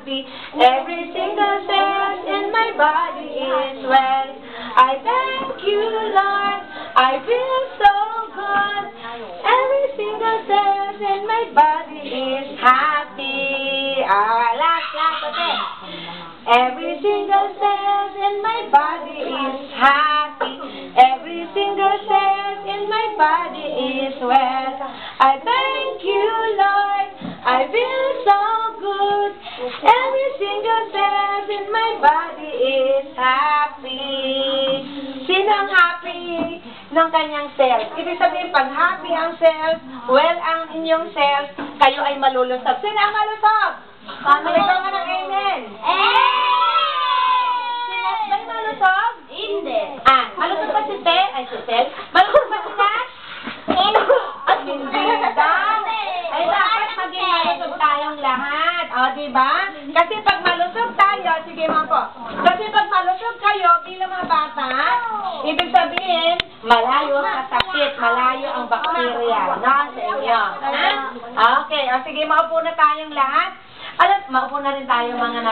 happy. Every single cell in my body is well. I thank you, Lord. I feel so good. Every single cell in my body is happy. Last, okay. Every single cell in my body is happy. Every single cell in my body is well. I thank you, Lord. I feel so good. Every single cell in my body is happy. Sino ang happy ng kanyang cells? Ibig sabihin, pag happy ang cells, well ang inyong cells, kayo ay malulusog. Sino ang malusog? Ikaw nga ng amen. Sino ba'y malusog? Hindi. Malusog ba si Tel? Ay, si Tel? Malusog ba si Nat? Hindi. At hindi daw. Ay, dapat maging malusog tayong lahat. O, diba? Kasi pag malusog tayo, sige mga po. Kasi pag malusog kayo bilang mga bata, ibig sabihin, malayo ang sakit, malayo ang bakterya. No, sa inyo. Okay, o sige, maupo na tayong lahat. Maupo na rin tayo mga